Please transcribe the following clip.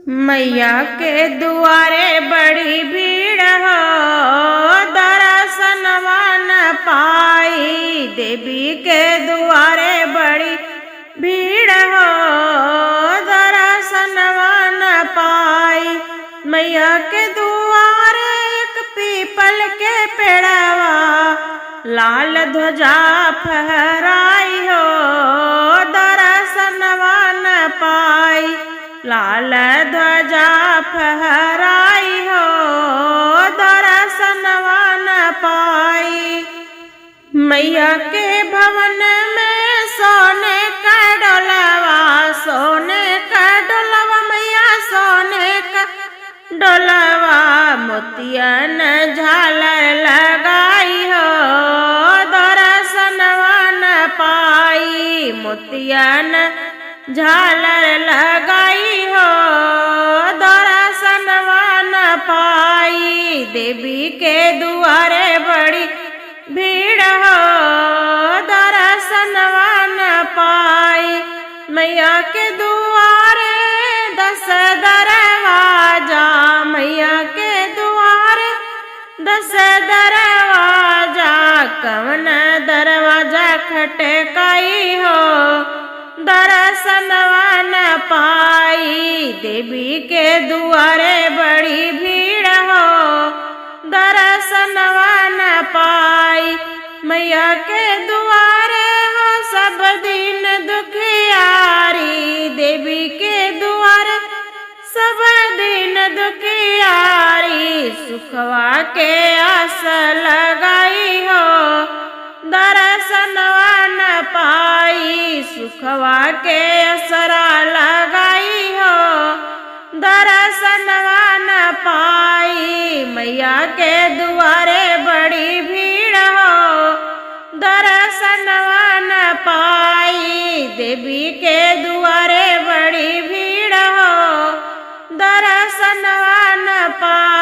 मैया के दुआरे बड़ी भीड़ हो, दर्शनवा न पाई। देवी के दुआरे बड़ी भीड़ हो, दर्शनवा न पाई। मैया के दुआरे एक पीपल के पेड़वा, लाल ध्वजा फहराई हो, दर्शनवा न पाई। लाल ध्वजा फहराई हो, दर्शनवा न पाई। मैया के भवन में सोने का डोलवा, सोने का डोलवा, मैया सोने का डोलवा। मोतियन झालर लगाई हो, दर्शनवा न पाई। मोतियन झालर लगाई हो, दर्शनवा न पाई। देवी के दुआरे बड़ी भीड़ हो, दर्शनवा न पाई। मैया के दुआरे 10 दरवाजा, मैया के दुआरे 10 दरवाजा। कवन दरवाजा खटकाई हो, दर्शनवा न पाई। देवी के दुआरे बड़ी भीड़ हो, दर्शनवा न पाई। मैया के दुआरे हो सब दिन दुखियारी, देवी के दुआरे सब दिन दुखियारी। सुखवा के आस लगाई हो, दर्शनवा न पाई। सुखवा के असरा लगाई हो, दर्शनवा न पाई। मैया के दुआरे बड़ी भीड़ हो, दर्शनवा न पाई। देवी के दुआरे बड़ी भीड़ हो, दर्शनवा न पाई।